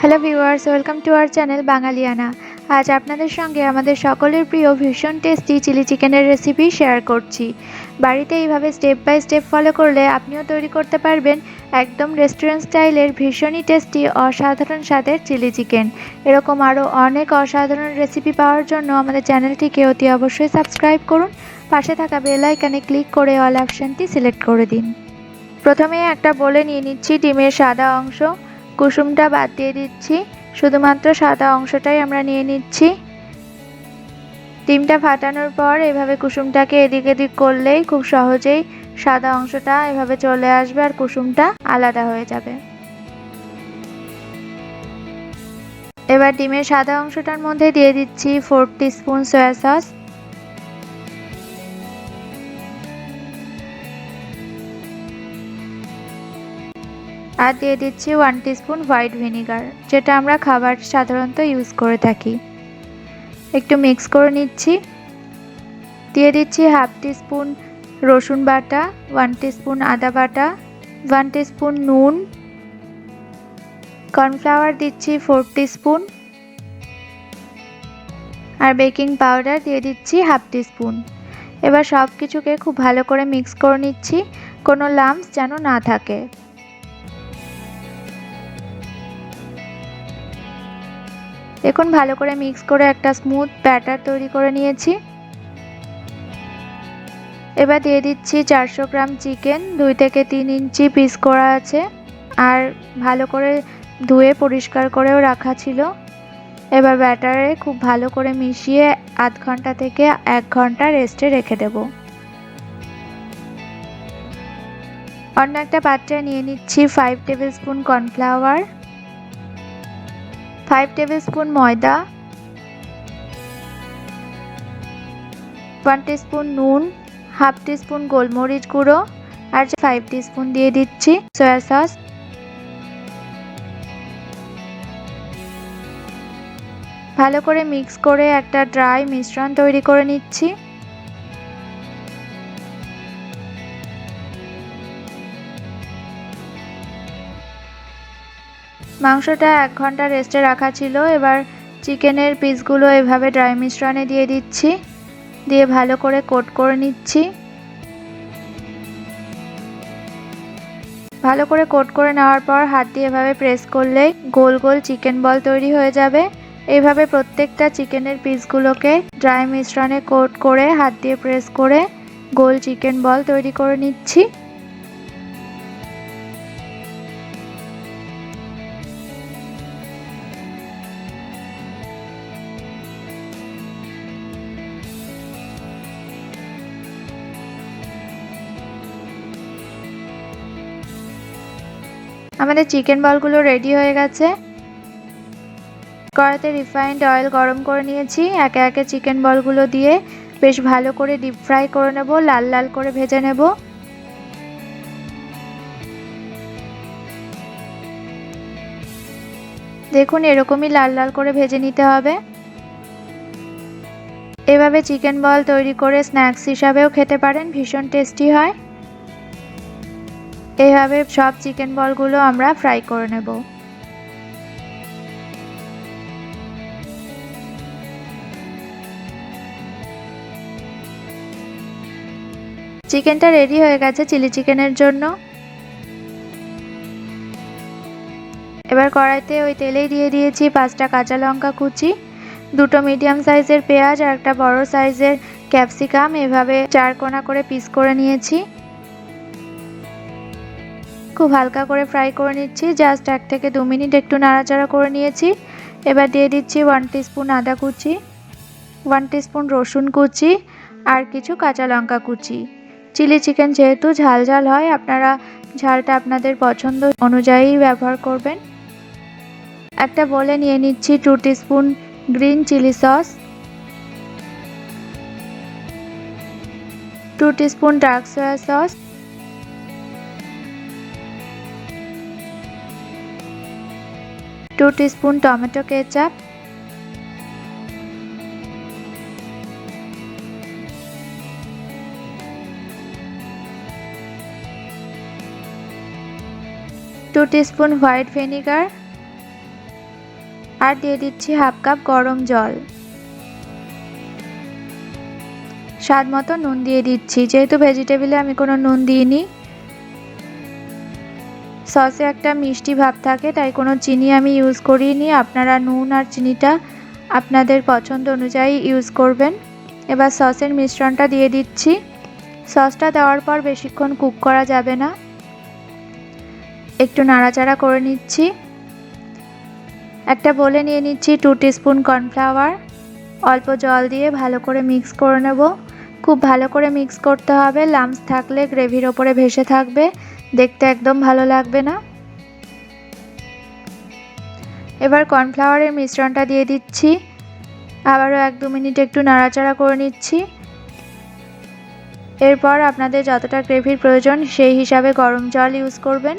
Hello viewers, welcome to our channel Bangaliyana. আজ আপনাদের সঙ্গে আমাদের সকলের প্রিয় ভীষণ টেস্টি চিলি চিকেনের রেসিপি শেয়ার করছি। বাড়িতে এইভাবে স্টেপ বাই স্টেপ ফলো করলে আপনিও তৈরি করতে পারবেন একদম রেস্টুরেন্ট স্টাইলের ভীষণই টেস্টি অসাধারণ স্বাদের চিলি চিকেন। এরকম আরও অনেক অসাধারণ রেসিপি পাওয়ার জন্য আমাদের চ্যানেলটিকে অতি অবশ্যই সাবস্ক্রাইব করুন। পাশে থাকা বেল আইকনে ক্লিক করে অল অপশনটি সিলেক্ট করে দিন। প্রথমে একটা বলে নিয়ে নিচ্ছি ডিমের সাদা অংশ। কুসুমটা বাদ দিয়ে দিচ্ছি, শুধুমাত্র সাদা অংশটাই আমরা নিয়ে নিচ্ছি। ডিমটা ফাটানোর পর এভাবে কুসুমটাকে এদিক এদিক করলেই খুব সহজেই সাদা অংশটা এভাবে চলে আসবে আর কুসুমটা আলাদা হয়ে যাবে। এবার ডিমের সাদা অংশটার মধ্যে দিয়ে দিচ্ছি 4 টিস্পুন সয়া সস, আর দিয়ে দিচ্ছি 1 টিস্পুন হোয়াইট ভিনিগার, যেটা আমরা খাবার সাধারণত ইউজ করে থাকি। একটু মিক্স করে নিচ্ছি। দিয়ে দিচ্ছি হাফ টিস্পুন রসুন বাটা, 1 টিস্পুন আদা বাটা, 1 টিস্পুন নুন, কর্নফ্লাওয়ার দিচ্ছি 4 টিস্পুন, আর বেকিং পাউডার দিয়ে দিচ্ছি হাফ টিস্পুন। এবার সব কিছুকে খুব ভালো করে মিক্স করে নিচ্ছি, কোনো লাম্পস যেন না থাকে। দেখুন ভালো করে মিক্স করে একটা স্মুথ ব্যাটার তৈরি করে নিয়েছি। এবার দিয়ে দিচ্ছি 400 গ্রাম চিকেন, 2 থেকে 3 ইঞ্চি পিস করা আছে, আর ভালো করে ধুয়ে পরিষ্কার করেও রাখা ছিল। এবার ব্যাটারে খুব ভালো করে মিশিয়ে আধ ঘন্টা থেকে 1 ঘন্টা রেস্টে রেখে দেব। অন্য একটা পাত্রে নিয়ে নিচ্ছি 5 টেবিলস্পুন কর্নফ্লাওয়ার, 5 টেবিলস্পুন ময়দা, 1 টিস্পুন নুন, হাফ টিস্পুন গোলমরিচ গুঁড়ো, আর 5 টিস্পুন দিয়ে দিচ্ছি সয়া সস। ভালো করে মিক্স করে একটা ড্রাই মিশ্রণ তৈরি করে নিচ্ছি। মাংসটা 1 ঘন্টা রেস্টে রাখা ছিল। এবার চিকেনের পিসগুলো এভাবে ড্রাই মিশ্রণে দিয়ে দিচ্ছি, দিয়ে ভালো করে কোট করে নিচ্ছি। ভালো করে কোট করে নেওয়ার পর হাত দিয়ে এভাবে প্রেস করলেই গোল গোল চিকেন বল তৈরি হয়ে যাবে। এইভাবে প্রত্যেকটা চিকেনের পিসগুলোকে ড্রাই মিশ্রণে কোট করে হাত দিয়ে প্রেস করে গোল চিকেন বল তৈরি করে নিচ্ছি। আমাদের চিকেন বলগুলো রেডি হয়ে গেছে। কড়াইতে রিফাইন্ড অয়েল গরম করে নিয়েছি। একে একে চিকেন বলগুলো দিয়ে বেশ ভালো করে ডিপ ফ্রাই করে নেব, লাল লাল করে ভেজে নেব। দেখুন এরকমই লাল লাল করে ভেজে নিতে হবে। এভাবে চিকেন বল তৈরি করে স্ন্যাক্স হিসাবেও খেতে পারেন, ভীষণ টেস্টি হয়। এইভাবে সব চিকেন বলগুলো আমরা ফ্রাই করে নেব। চিকেনটা রেডি হয়ে গেছে চিলি চিকেনের জন্য। এবার কড়াইতে ওই তেলেই দিয়ে দিয়েছি 5টা কাঁচা লঙ্কা কুচি, 2টো মিডিয়াম সাইজের পেঁয়াজ আর একটা বড় সাইজের ক্যাপসিকাম এভাবে 4 কোনা করে পিস করে নিয়েছি। খুব হালকা করে ফ্রাই করে নিচ্ছি, জাস্ট 1 থেকে 2 মিনিট একটু নাড়াচাড়া করে নিয়েছি। এবার দিয়ে দিচ্ছি 1 টিস্পুন আদা কুচি, 1 টিস্পুন রসুন কুচি, আর কিছু কাঁচা লঙ্কা কুচি। চিলি চিকেন যেহেতু ঝাল ঝাল হয়, আপনারা ঝালটা আপনাদের পছন্দ অনুযায়ী ব্যবহার করবেন। একটা বলে নিয়ে নিচ্ছি 2 teaspoon green chilli sauce, 2 teaspoon dark soya sauce, 2 teaspoon tomato ketchup, 2 teaspoon white vinegar, আর দিয়ে দিচ্ছি হাফ কাপ গরম জল। স্বাদ মতো নুন দিয়ে দিচ্ছি, যেহেতু ভেজিটেবলে আমি কোনো নুন দিইনি। সসে একটা মিষ্টি ভাব থাকে, তাই কোনো চিনি আমি ইউজ করিনি। আপনারা নুন আর চিনিটা আপনাদের পছন্দ অনুযায়ী ইউজ করবেন। এবার সসের মিশ্রণটা দিয়ে দিচ্ছি। সসটা দেওয়ার পর বেশিক্ষণ কুক করা যাবে না, একটু নাড়াচাড়া করে নিচ্ছি। একটা বলে নিয়ে নিচ্ছি 2 টিস্পুন কর্নফ্লাওয়ার। অল্প জল দিয়ে ভালো করে মিক্স করে নেব। খুব ভালো করে মিক্স করতে হবে, লাম্পস থাকলে গ্রেভির ওপরে ভেসে থাকবে, দেখতে একদম ভালো লাগবে না। এবার কর্নফ্লাওয়ারের মিশ্রণটা দিয়ে দিচ্ছি। আবারও 1-2 মিনিট একটু নাড়াচাড়া করে নিচ্ছি। এরপর আপনাদের যতটা গ্রেভির প্রয়োজন সেই হিসাবে গরম জল ইউজ করবেন।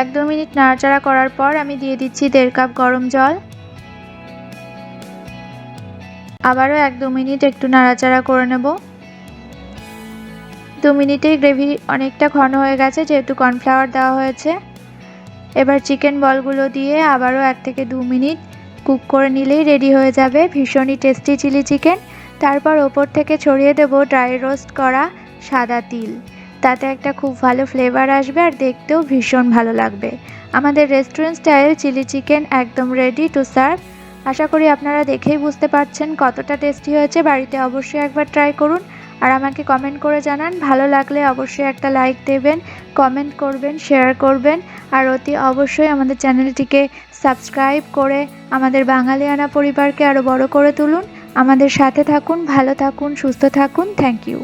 এক 2 মিনিট নাড়াচাড়া করার পর আমি দিয়ে দিচ্ছি 1.5 কাপ গরম জল। আবারও 1-2 মিনিট একটু নাড়াচাড়া করে নেব। 2 মিনিটেই গ্রেভি অনেকটা ঘন হয়ে গেছে, যেহেতু কর্নফ্লাওয়ার দেওয়া হয়েছে। এবার চিকেন বলগুলো দিয়ে আবারও 1 থেকে 2 মিনিট কুক করে নিলেই রেডি হয়ে যাবে ভীষণই টেস্টি চিলি চিকেন। তারপর ওপর থেকে ছড়িয়ে দেব ড্রাই রোস্ট করা সাদা তিল। তাতে একটা খুব ভালো ফ্লেভার আসবে আর দেখতেও ভীষণ ভালো লাগবে। আমাদের রেস্টুরেন্ট স্টাইল চিলি চিকেন একদম রেডি টু সার্ভ। আশা করি আপনারা দেখেই বুঝতে পারছেন কতটা টেস্টি হয়েছে। বাড়িতে অবশ্যই একবার ট্রাই করুন আর আমাকে কমেন্ট করে জানান। ভালো লাগলে অবশ্যই একটা লাইক দেবেন, কমেন্ট করবেন, শেয়ার করবেন আর অতি অবশ্যই আমাদের চ্যানেলটিকে সাবস্ক্রাইব করে আমাদের বাঙালিয়ানা পরিবারকে আরও বড় করে তুলুন। আমাদের সাথে থাকুন, ভালো থাকুন, সুস্থ থাকুন। Thank you.